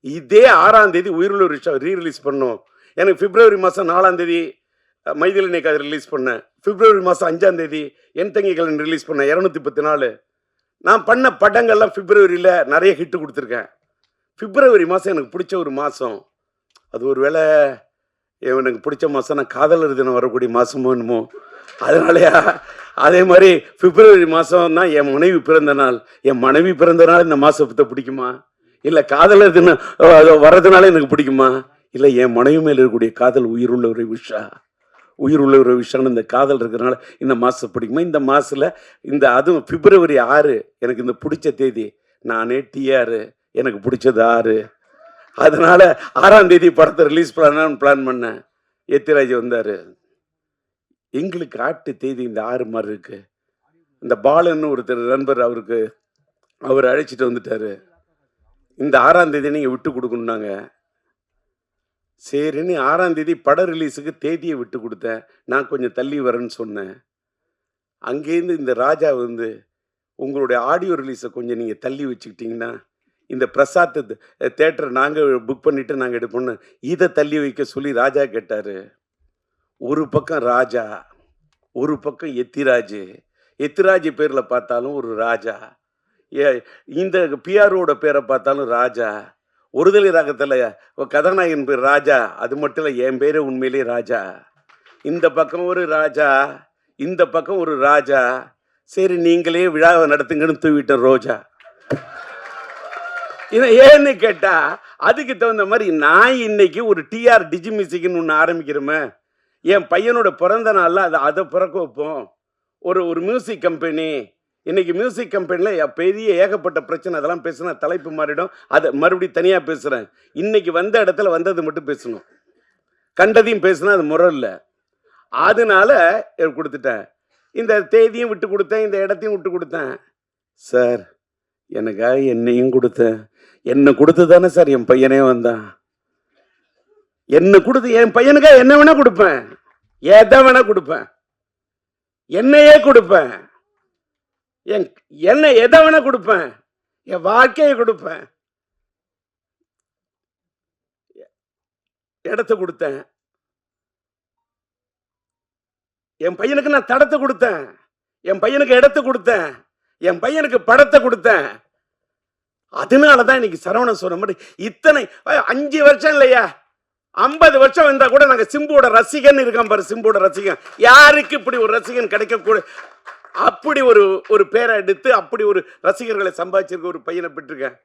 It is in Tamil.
இதே 6ஆம் தேதி உயிருள்ள ரிஷா ரீ-ரிலீஸ் பண்ணோம். எனக்கு பிப்ரவரி மாதம் 4ஆம் தேதி மைதிலி காதல் ரிலீஸ் பண்ணேன். பிப்ரவரி மாதம் 5ஆம் தேதி என் தங்கி கலன் ரிலீஸ் பண்ணேன். 214 நான் பண்ண படங்கள்லாம் பிப்ரவரியில் நிறைய ஹிட்டு கொடுத்துருக்கேன். பிப்ரவரி மாதம் எனக்கு பிடிச்ச ஒரு மாதம். அது ஒரு வேளை எனக்கு பிடிச்ச மாதம் நான் காதலர் தினம் வரக்கூடிய மாதமோ என்னமோ அதனாலயா. அதே மாதிரி பிப்ரவரி மாதம் தான் என் மனைவி பிறந்த நாள். என் மனைவி பிறந்த நாள் இந்த மாதத்தை பிடிக்குமா? இல்லை காதலர் தினம் வர்றதுனால எனக்கு பிடிக்குமா? இல்லை என் மனைவி மேல் இருக்கக்கூடிய காதல் உயிருள்ள ஒரு விஷயம், உயிருள்ள ஒரு விஷயம். இந்த காதல் இருக்கிறனால இந்த மாதம் பிடிக்குமா? இந்த மாதத்தில் இந்த அதுவும் பிப்ரவரி 6 எனக்கு இந்த பிடிச்ச தேதி. நானே டிஆர், எனக்கு பிடிச்சது 6. அதனால 6ஆம் தேதி படத்தை ரிலீஸ் பண்ணலான்னு பிளான் பண்ணேன். எத்திராஜ் வந்தார். எங்களுக்கு ஆட்டு தேதி இந்த 6 மாதிரி இருக்கு. இந்த பாலன்னு ஒருத்தர் நண்பர், அவர் அழைச்சிட்டு வந்துட்டாரு. இந்த 6ஆம் தேதி நீங்கள் விட்டு கொடுக்கணுன்னாங்க. சரின்னு 6ஆம் தேதி பட ரிலீஸுக்கு தேதியை விட்டு கொடுத்தேன். நான் கொஞ்சம் தள்ளி வரேன்னு சொன்னேன். அங்கேருந்து இந்த ராஜா வந்து உங்களுடைய ஆடியோ ரிலீஸை கொஞ்சம் நீங்கள் தள்ளி வச்சுக்கிட்டிங்கன்னா இந்த பிரசாத் தேட்டரை நாங்கள் புக் பண்ணிவிட்டு நாங்கள் எடுப்போம்னு இதை தள்ளி வைக்க சொல்லி ராஜா கேட்டார். ஒரு பக்கம் ராஜா, ஒரு பக்கம் எத்திராஜ். எத்திராஜ் பேரில் பார்த்தாலும் ஒரு ராஜா, இந்த பிஆரோட பேரை பார்த்தாலும் ராஜா. ஒருதலை ராகத்தில் கதாநாயகன் பேர் ராஜா. அது மட்டும் இல்லை, என் பேரே உண்மையிலே ராஜா. இந்த பக்கம் ஒரு ராஜா, இந்த பக்கம் ஒரு ராஜா. சரி நீங்களே விழாவை நடத்துங்கன்னு தூவிட்ட ரோஜா. ஏன்னு கேட்டா அதுக்கு தகுந்த மாதிரி நான் இன்னைக்கு ஒரு டிஆர் டிஜி மியூசிக்னு ஒன்று ஆரம்பிக்கிறோமே. என் பையனோட பிறந்த நாளில் அதை பிறக்க வைப்போம். ஒரு மியூசிக் கம்பெனி. இன்னைக்கு மியூசிக் கம்பெனியில் பெரிய ஏகப்பட்ட பிரச்சனை. அதெல்லாம் பேசுனா தலைப்பு மாறிடும். அதை மறுபடியும் தனியாக பேசுகிறேன். இன்னைக்கு வந்த இடத்துல வந்தது மட்டும் பேசணும். கண்டதையும் பேசுனா அது முறை இல்லை. அதனால கொடுத்துட்டேன். இந்த தேதியும் விட்டு கொடுத்தேன், இந்த இடத்தையும் விட்டு கொடுத்தேன். சார் எனக்காக என்னையும் கொடுத்தேன். என்னை கொடுத்து தானே சார் என் பையனே வந்தான். என்னை கொடுத்து என் பையனுக்காக என்ன வேணா கொடுப்பேன், எதை வேணா கொடுப்பேன், என்னையே கொடுப்பேன், என்ன எதை வேணா கொடுப்பேன், என் வாழ்க்கையை கொடுப்பேன். இடத்தை கொடுத்தேன். என் பையனுக்கு நான் தடத்தை கொடுத்தேன், என் பையனுக்கு இடத்தை கொடுத்தேன், என் பையனுக்கு படத்தை கொடுத்தேன். அதனாலதான் இன்னைக்கு சரவணன் சொன்ன மாதிரி இத்தனை 5 வருஷம் இல்லையா, 50 வருஷம் வந்தா கூட நாங்க சிம்புவோட ரசிகன் இருக்கான் பாரு. சிம்புவோட ரசிகன். யாருக்கு இப்படி ஒரு ரசிகன் கிடைக்க அப்படி ஒரு பேரை எடுத்து அப்படி ஒரு ரசிகர்களை சம்பாதிச்சிருக்க ஒரு பையனை பெற்றிருக்கேன்.